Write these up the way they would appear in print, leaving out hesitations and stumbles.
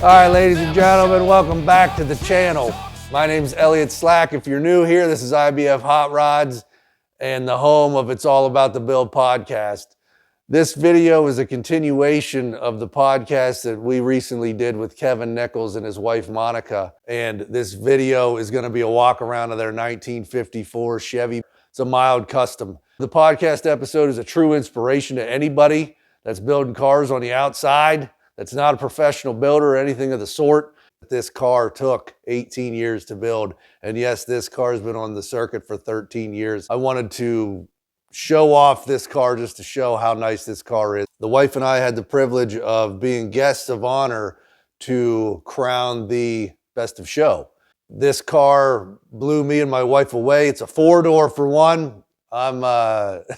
All right, ladies and gentlemen, welcome back to the channel. My name's Elliot Slack. If you're new here, this is I.B.F.HotRods and the home of It's All About the Build podcast. This video is a continuation of the podcast that we recently did with Kevin Nichols and his wife, Monica. And this video is going to be a walk around of their 1954 Chevy. It's a mild custom. The podcast episode is a true inspiration to anybody that's building cars on the outside, that's not a professional builder or anything of the sort. This car took 18 years to build. And yes, this car has been on the circuit for 13 years. I wanted to show off this car just to show how nice this car is. The wife and I had the privilege of being guests of honor to crown the best of show. This car blew me and my wife away. It's a 4-door for one. I'm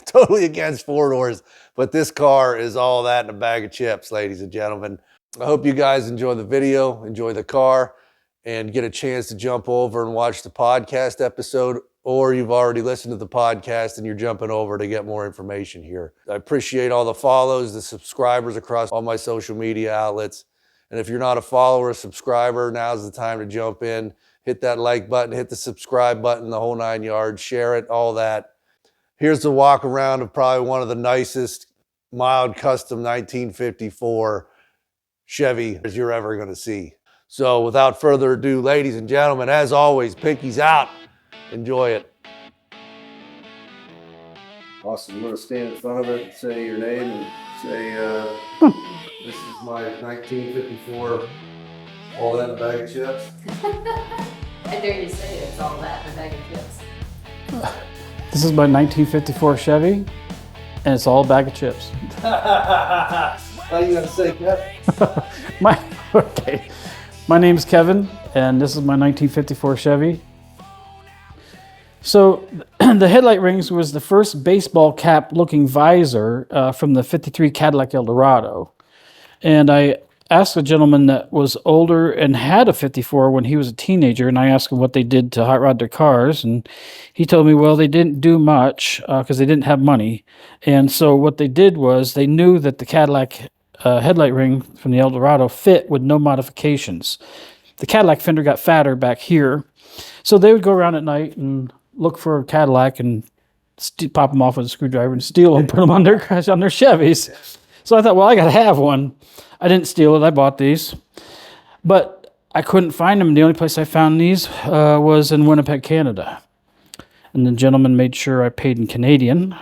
totally against 4-doors, but this car is all that in a bag of chips, ladies and gentlemen. I hope you guys enjoy the video, enjoy the car, and get a chance to jump over and watch the podcast episode, or you've already listened to the podcast and you're jumping over to get more information here. I appreciate all the follows, the subscribers across all my social media outlets. And if you're not a follower or subscriber, now's the time to jump in, hit that like button, hit the subscribe button, the whole 9 yards, share it, all that. Here's the walk around of probably one of the nicest mild custom 1954 Chevy as you're ever going to see. So without further ado, ladies and gentlemen, as always, pinkies out. Enjoy it. Awesome. You want to stand in front of it and say your name and say, this is my 1954 all that in a bag of chips? I dare you say it's all that in a bag of chips. This is my 1954 Chevy, and it's all a bag of chips. How you gonna say, Kevin? Okay. My name's Kevin, and this is my 1954 Chevy. So, the headlight rings was the first baseball cap looking visor from the 53 Cadillac Eldorado. And I asked a gentleman that was older and had a 54 when he was a teenager, and I asked him what they did to hot rod their cars, and he told me, well, they didn't do much because they didn't have money. And so what they did was they knew that the Cadillac headlight ring from the Eldorado fit with no modifications. The Cadillac fender got fatter back here, so they would go around at night and look for a Cadillac and pop them off with a screwdriver and steal them, put them on their Chevys. So I thought, well, I got to have one. I didn't steal it. I bought these. But I couldn't find them. The only place I found these was in Winnipeg, Canada. And the gentleman made sure I paid in Canadian.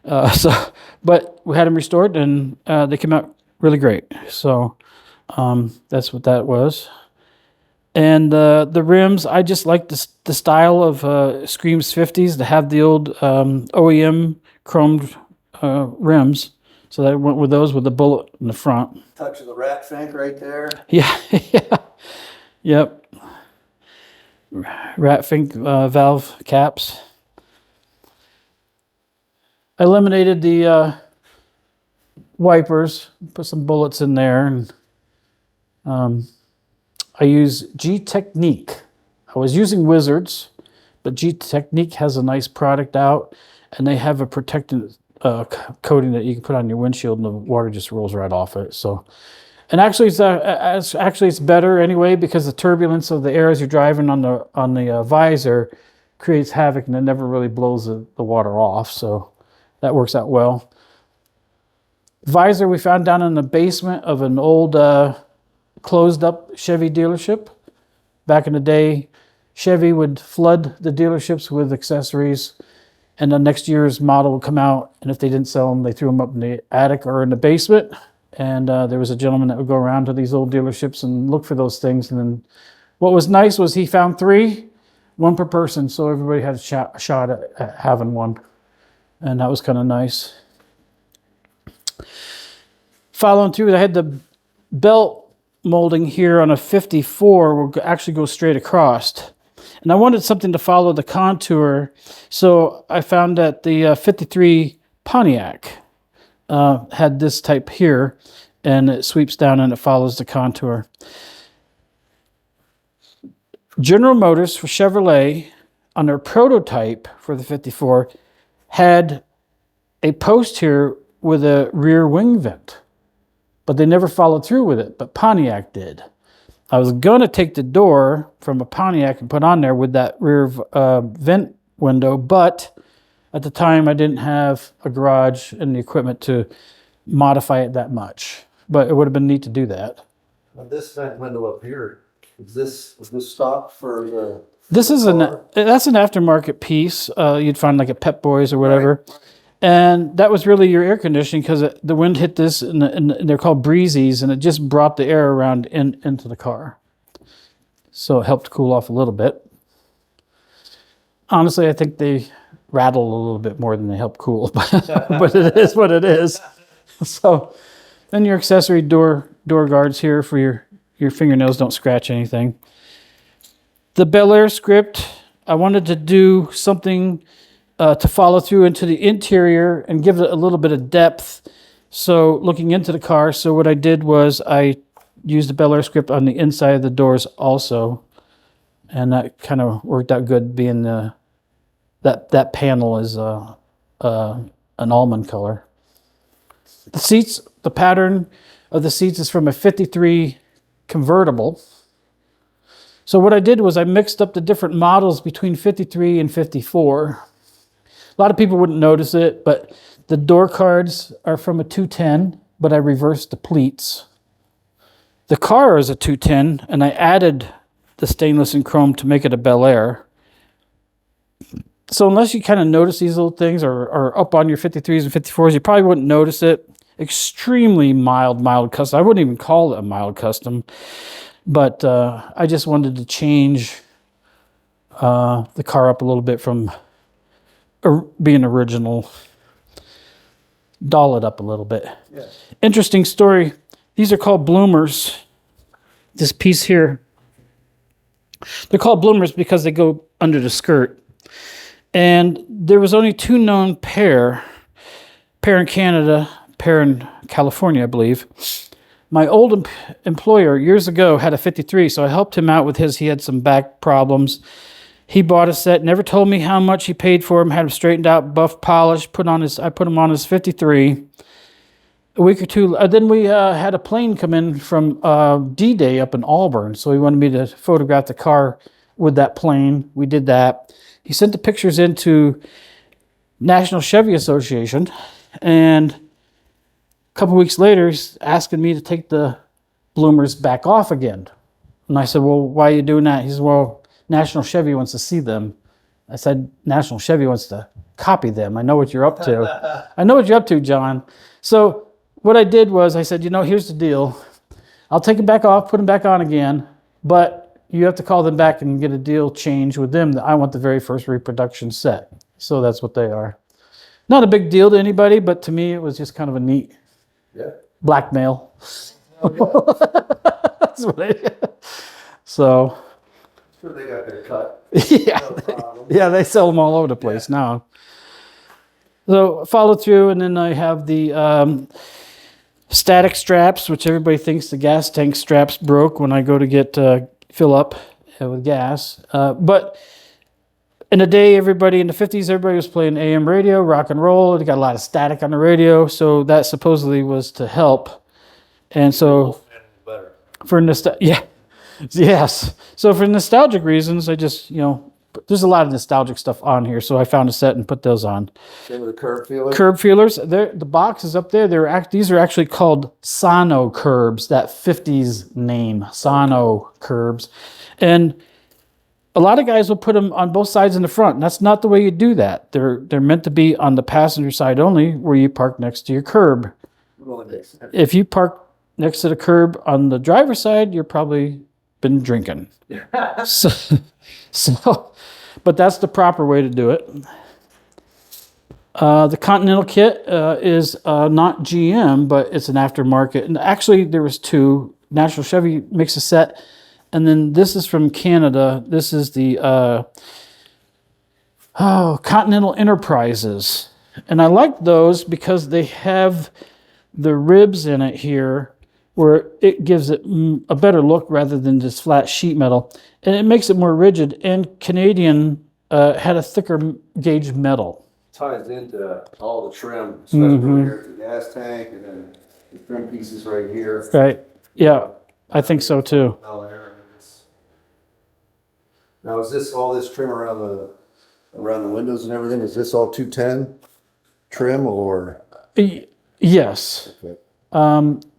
But we had them restored, and they came out really great. So that's what that was. And the rims, I just like the style of Scream's 50s to have the old OEM chromed rims. So I went with those with the bullet in the front. Touch of the rat fink right there. Yeah, yeah, yep. Rat fink valve caps. I eliminated the wipers, put some bullets in there, and I use G-Technique. I was using Wizards, but G-Technique has a nice product out, and they have a protectant coating that you can put on your windshield, and the water just rolls right off it. So, and actually, it's better anyway because the turbulence of the air as you're driving on the visor creates havoc, and it never really blows the water off. So that works out well. Visor we found down in the basement of an old closed up Chevy dealership. Back in the day, Chevy would flood the dealerships with accessories, and the next year's model would come out, and if they didn't sell them, they threw them up in the attic or in the basement. And there was a gentleman that would go around to these old dealerships and look for those things. And then what was nice was he found 3, 1 per person, so everybody had a shot at having one. And that was kind of nice. Following through, I had the belt molding here on a 54 will actually go straight across. And I wanted something to follow the contour, so I found that the 53 Pontiac had this type here, and it sweeps down and it follows the contour. General Motors for Chevrolet, on their prototype for the 54, had a post here with a rear wing vent, but they never followed through with it, but Pontiac did. I was going to take the door from a Pontiac and put on there with that rear vent window, but at the time I didn't have a garage and the equipment to modify it that much. But it would have been neat to do that. Now this vent window up here, was this stock for the... That's an aftermarket piece. You'd find like at Pep Boys or whatever. Right. And that was really your air conditioning because the wind hit this, and they're called breezies, and it just brought the air around into the car. So it helped cool off a little bit. Honestly, I think they rattle a little bit more than they help cool, but it is what it is. So then your accessory door guards here for your fingernails don't scratch anything. The Bel Air script, I wanted to do something to follow through into the interior and give it a little bit of depth. So looking into the car, so what I did was I used the Bel Air script on the inside of the doors also. And that kind of worked out good, being that panel is an almond color. The seats, the pattern of the seats is from a 53 convertible. So what I did was I mixed up the different models between 53 and 54. A lot of people wouldn't notice it, but the door cards are from a 210, but I reversed the pleats. The car is a 210, and I added the stainless and chrome to make it a Bel Air. So unless you kind of notice these little things or up on your 53s and 54s, you probably wouldn't notice it. Extremely mild custom. I wouldn't even call it a mild custom. But I just wanted to change the car up a little bit from being original. Doll it up a little bit. Yeah. Interesting story. These are called bloomers. This piece here. They're called bloomers because they go under the skirt. And there was only two known pair in Canada, pair in California, I believe. My old employer years ago had a 53, so I helped him out with his. He had some back problems. He bought a set, never told me how much he paid for him, had him straightened out, buff, polished, I put him on his 53. A week or two, then we had a plane come in from D-Day up in Auburn, so he wanted me to photograph the car with that plane. We did that. He sent the pictures into National Chevy Association, and a couple weeks later, he's asking me to take the bloomers back off again. And I said, well, why are you doing that? He said, well, National Chevy wants to see them. I said, National Chevy wants to copy them. I know what you're up to. I know what you're up to, John. So what I did was I said, here's the deal. I'll take them back off, put them back on again, but you have to call them back and get a deal change with them that I want the very first reproduction set. So that's what they are. Not a big deal to anybody, but to me, it was just kind of a neat blackmail. That's what I did. So. Sure, they got their cut. Yeah, they sell them all over the place now. So follow through, and then I have the static straps, which everybody thinks the gas tank straps broke when I go to get fill up with gas. But in the day, everybody in the 50s, everybody was playing AM radio, rock and roll. They got a lot of static on the radio, so that supposedly was to help. And so for yes. So for nostalgic reasons, I just, there's a lot of nostalgic stuff on here, so I found a set and put those on. Same with the curb feelers? Curb feelers. The box is up there. These are actually called Sono curbs, that 50s name, Sono curbs. And a lot of guys will put them on both sides in the front, and that's not the way you do that. They're meant to be on the passenger side only, where you park next to your curb. If you park next to the curb on the driver's side, you're probably been drinking. So, but that's the proper way to do it. The Continental kit is not GM, but it's an aftermarket. And actually, there was two. National Chevy makes a set, and then this is from Canada. This is the Continental Enterprises, and I like those because they have the ribs in it here, where it gives it a better look rather than just flat sheet metal. And it makes it more rigid. And Canadian had a thicker gauge metal. Ties into all the trim, especially here at the gas tank, and then the trim pieces right here. Right. Yeah, I think so too. Bel Air. Now, is this all this trim around the windows and everything? Is this all 210 trim or? Yes. Okay.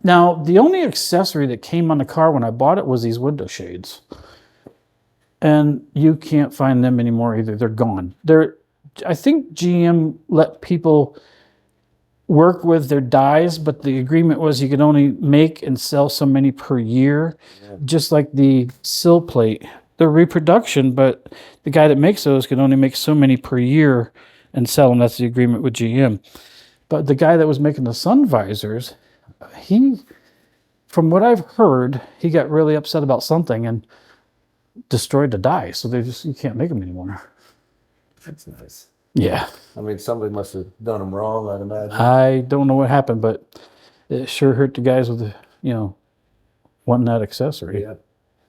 Now, the only accessory that came on the car when I bought it was these window shades. And you can't find them anymore either. They're gone. I think GM let people work with their dies, but the agreement was you could only make and sell so many per year, just like the sill plate. They're reproduction, but the guy that makes those could only make so many per year and sell them. That's the agreement with GM. But the guy that was making the sun visors, from what I've heard, he got really upset about something and destroyed the die. So you can't make them anymore. That's nice. Yeah. I mean, somebody must have done them wrong, I'd imagine. I don't know what happened, but it sure hurt the guys with wanting that accessory. Yeah.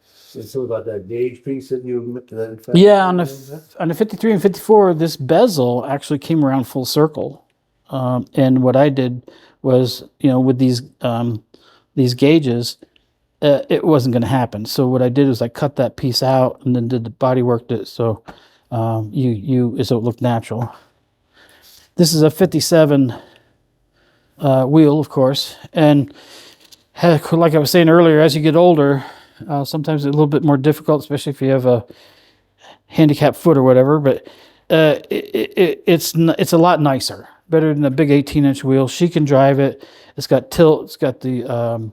So about that gauge piece that you Yeah, on the 53 and 54, this bezel actually came around full circle. And what I did was, with these gauges, it wasn't going to happen. So what I did was I cut that piece out and then did the body worked it so so it looked natural. This is a 57 wheel, of course, and like I was saying earlier, as you get older, sometimes it's a little bit more difficult, especially if you have a handicapped foot or whatever. But it's a lot nicer, better than a big 18-inch wheel. She can drive it. It's got tilt. It's got the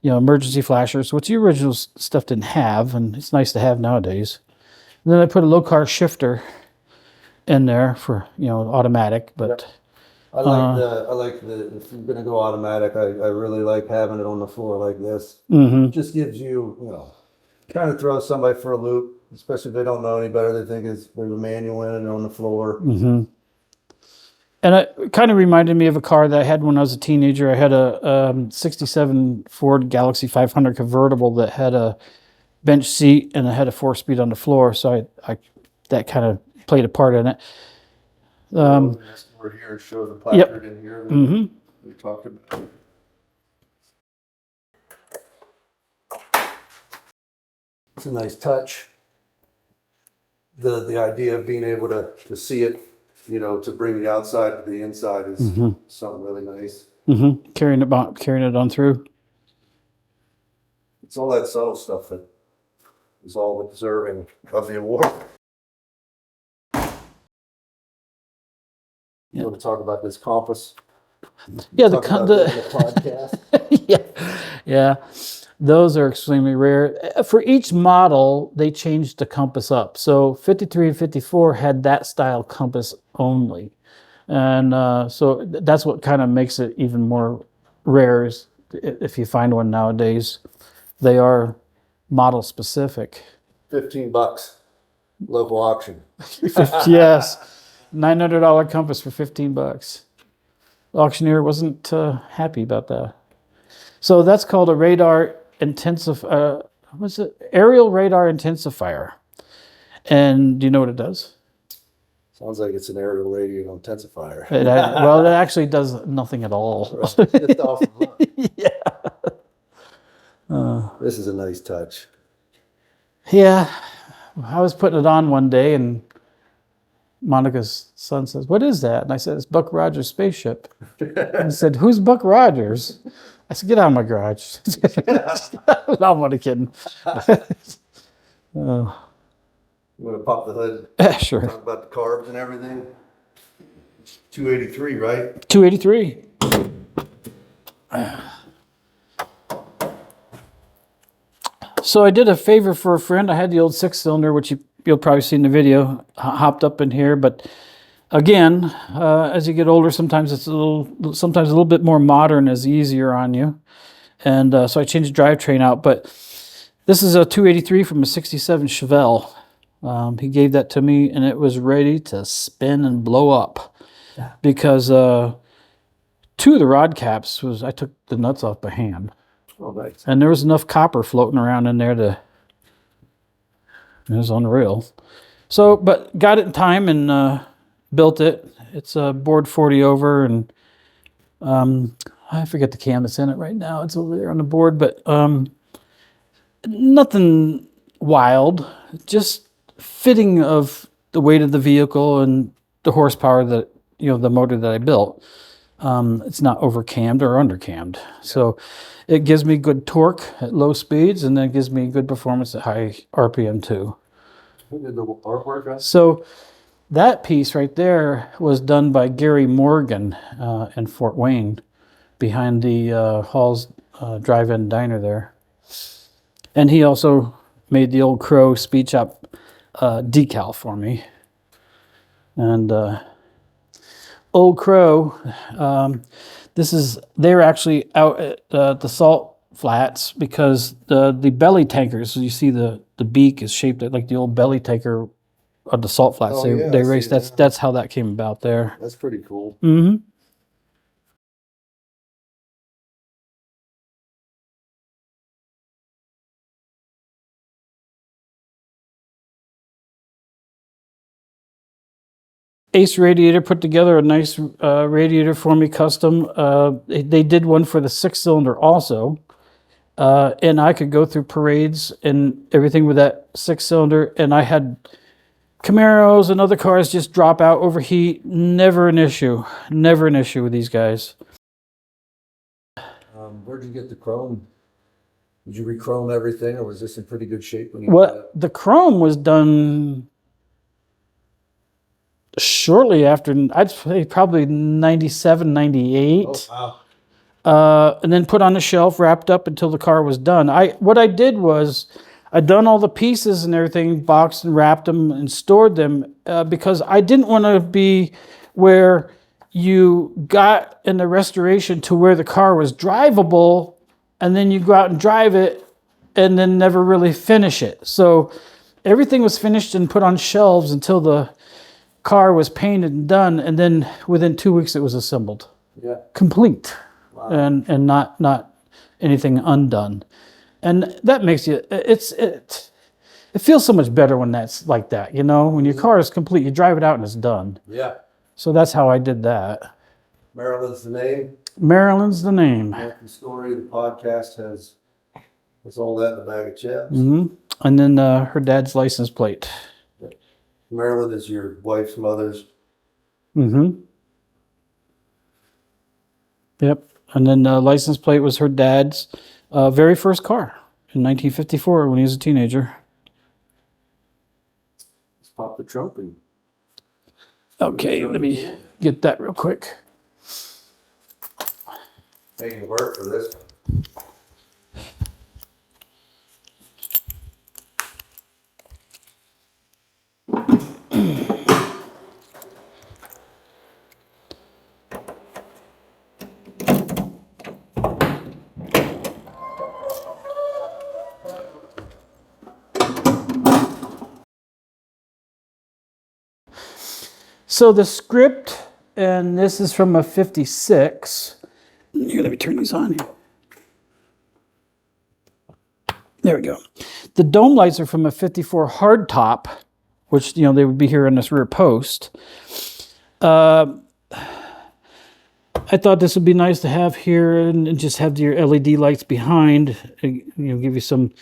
emergency flashers, which the original stuff didn't have, and it's nice to have nowadays. And then I put a low car shifter in there for automatic, but. I like the if you're gonna go automatic, I really like having it on the floor like this. Mm-hmm. Just gives you, kind of throws somebody for a loop, especially if they don't know any better. They think there's a manual in it on the floor. Mm-hmm. And it kind of reminded me of a car that I had when I was a teenager. I had a 67 Ford Galaxy 500 convertible that had a bench seat and it had a 4-speed on the floor. So that kind of played a part in it. We're here to show the placard in here that we talked about. It's a nice touch. The idea of being able to see it, to bring the outside to the inside is something really nice. Mm-hmm. Carrying it on through. It's all that subtle stuff that is all deserving of the award. You want to talk about this compass? Yeah, the podcast. yeah, those are extremely rare. For each model, they changed the compass up. So 53 and 54 had that style compass only, and so that's what kind of makes it even more rare. Is if you find one nowadays, they are model specific. $15, local auction. Yes. $900 compass for $15. The auctioneer wasn't happy about that. So that's called a radar aerial radar intensifier. And do you know what it does? Sounds like it's an aerial radio intensifier. It actually does nothing at all. Just off the hook. Yeah. This is a nice touch. Yeah. I was putting it on one day and Monica's son says, "What is that?" And I said, "It's Buck Rogers' spaceship." And he said, "Who's Buck Rogers?" I said, "Get out of my garage." No, I'm only kidding. You want to pop the hood? Sure. Talk about the carbs and everything. 283, right? 283. So I did a favor for a friend. I had the old 6-cylinder, which you'll probably see in the video, hopped up in here. But again, as you get older, sometimes a little bit more modern is easier on you. And so I changed the drivetrain out. But this is a 283 from a 67 Chevelle. He gave that to me, and it was ready to spin and blow up. Because 2 of the rod caps I took the nuts off by hand. Oh, nice. And there was enough copper floating around in there it was unreal. So, but got it in time and built it. It's a board 40 over, and I forget the cam that's in it right now. It's over there on the board, but nothing wild. Just fitting of the weight of the vehicle and the horsepower that, the motor that I built. It's not overcammed or undercammed. So it gives me good torque at low speeds, and then it gives me good performance at high RPM too. Who did the artwork on? So that piece right there was done by Gary Morgan in Fort Wayne, behind the Hall's Drive-In Diner there. And he also made the Old Crow Speed Shop decal for me. And Old Crow, they're actually out at the salt flats, because the belly tankers, so you see the beak is shaped like the old belly tanker of the salt flats. They race. That's how that came about there. That's pretty cool. Mm-hmm. Ace Radiator put together a nice radiator for me, custom. They did one for the 6-cylinder also. And I could go through parades and everything with that 6-cylinder. And I had Camaros and other cars just drop out, overheat. Never an issue. Never an issue with these guys. Where'd you get the chrome? Did you re-chrome everything, or was this in pretty good shape when you did it? The chrome was done shortly after, I'd say probably 97, 98. Oh, wow. And then put on the shelf, wrapped up until the car was done. What I did was, I'd done all the pieces and everything, boxed and wrapped them and stored them, because I didn't want to be where you got in the restoration to where the car was drivable, and then you go out and drive it and then never really finish it. So everything was finished and put on shelves until the car was painted and done, and then within 2 weeks it was assembled. Yeah. Complete. Wow. And not anything undone. And that makes you, it feels so much better when that's like that, when your car is complete, you drive it out and it's done. Yeah. So that's how I did that. Marilyn's the name. Marilyn's the name. The story of the podcast has all that in the bag of chips. Mm-hmm. And then her dad's license plate. Marilyn is your wife's mother's. Mm-hmm. Yep. And then license plate was her dad's very first car in 1954 when he was a teenager. Let's pop the trunk and... Okay, let me get that real quick. Making work for this. So the script, and this is from a 56. Here, let me turn these on here. There we go. The dome lights are from a 54 hardtop, which, they would be here on this rear post. I thought this would be nice to have here and just have your LED lights behind, give you some,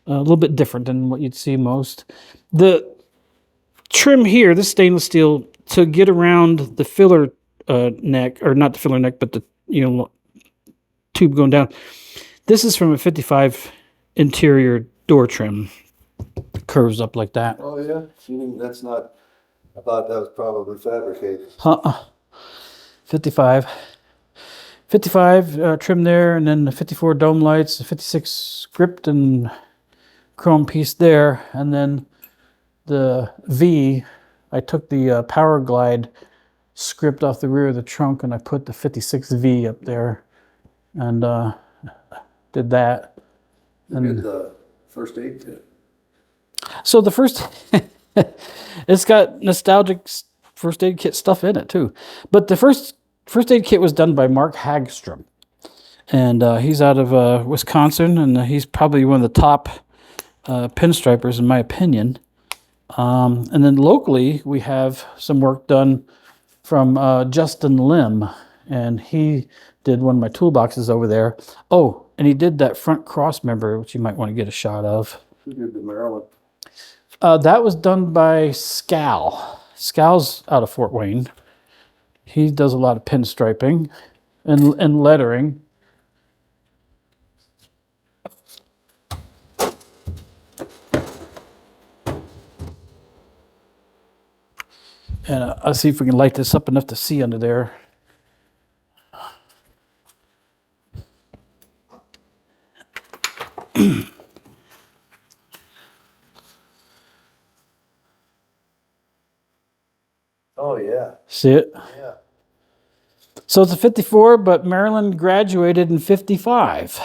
a little bit different than what you'd see most. The trim here, this stainless steel, to get around the filler neck, or not the filler neck, but the tube going down. This is from a 55 interior door trim. Curves up like that. Oh yeah, that's not. I thought that was probably fabricated. 55 trim there, and then the 54 dome lights, the 56 script and chrome piece there, and then the V. I took the Power Glide script off the rear of the trunk, and I put the 56V up there, and did that. And did the first aid kit. So the first, it's got nostalgic first aid kit stuff in it too. But the first aid kit was done by Mark Hagstrom, and he's out of Wisconsin, and he's probably one of the top pinstripers in my opinion. And then locally, we have some work done from Justin Lim, and he did one of my toolboxes over there. Oh, and he did that front cross member, which you might want to get a shot of. Who did the Maryland? That was done by Scal. Scal's out of Fort Wayne. He does a lot of pinstriping and lettering. And I'll see if we can light this up enough to see under there. Oh, yeah. See it? Yeah. So it's a 54, but Maryland graduated in 55.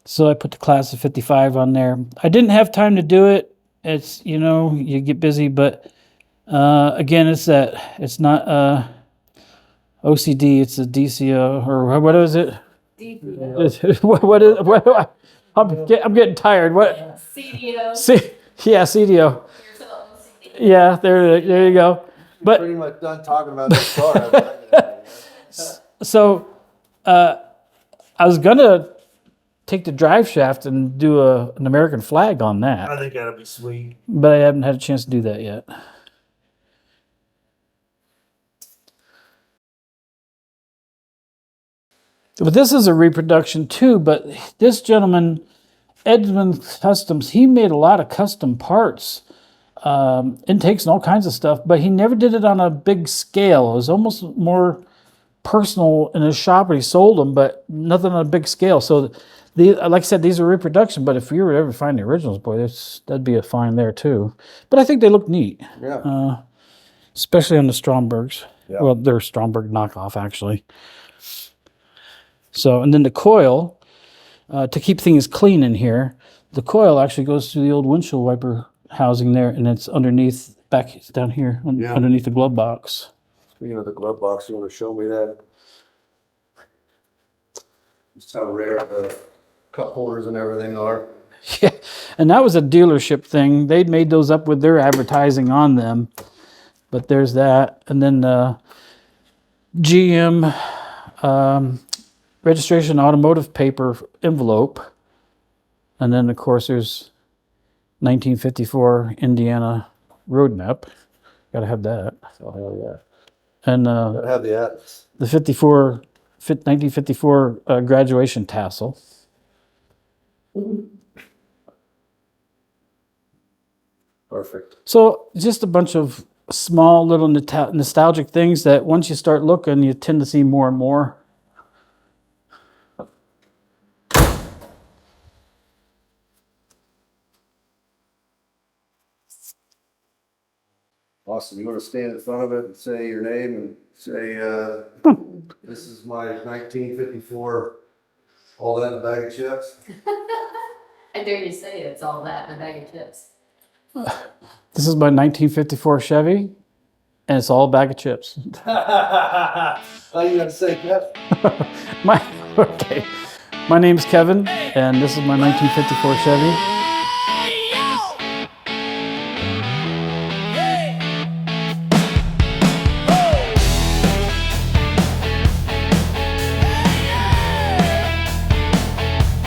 So I put the class of 55 on there. I didn't have time to do it. It's, you get busy, but again, it's not OCD, it's a DCO, or what is it? What I'm getting tired. What? CDO. Yeah, CDO. Yeah, there you go. But Pretty much done talking about this car. so I was gonna take the drive shaft and do an American flag on that, I think that'll be sweet. but I haven't had a chance to do that yet. But this is a reproduction too, but this gentleman, Edmund Customs, he made a lot of custom parts, intakes and all kinds of stuff, but he never did it on a big scale. It was almost more personal in his shop, and he sold them, but nothing on a big scale. So, like I said, these are reproduction, but if you were to ever find the originals, boy, that'd be a find there too. But I think they look neat, Yeah. especially on the Strombergs. Yeah. Well, they're Stromberg knockoff, actually. So, and then the coil, to keep things clean in here, the coil actually goes through the old windshield wiper housing there, and it's underneath, back down here, underneath the glove box. Speaking of the glove box, you want to show me that? Just how rare the cup holders and everything are. Yeah, and that was a dealership thing. They made those up with their advertising on them. But there's that. And then GM registration automotive paper envelope. And then, of course, there's 1954 Indiana road map. Got to have that. Oh, hell yeah. And Gotta have the atlas. the 1954 graduation tassel. Perfect. So just a bunch of small little nostalgic things that once you start looking, you tend to see more and more. Awesome. You want to stand in front of it and say your name and say, this is my 1954, all that in a bag of chips? I dare you say it's all that in a bag of chips. This is my 1954 Chevy, and it's all a bag of chips. Oh, you got to say that? My name's Kevin, and this is my 1954 Chevy.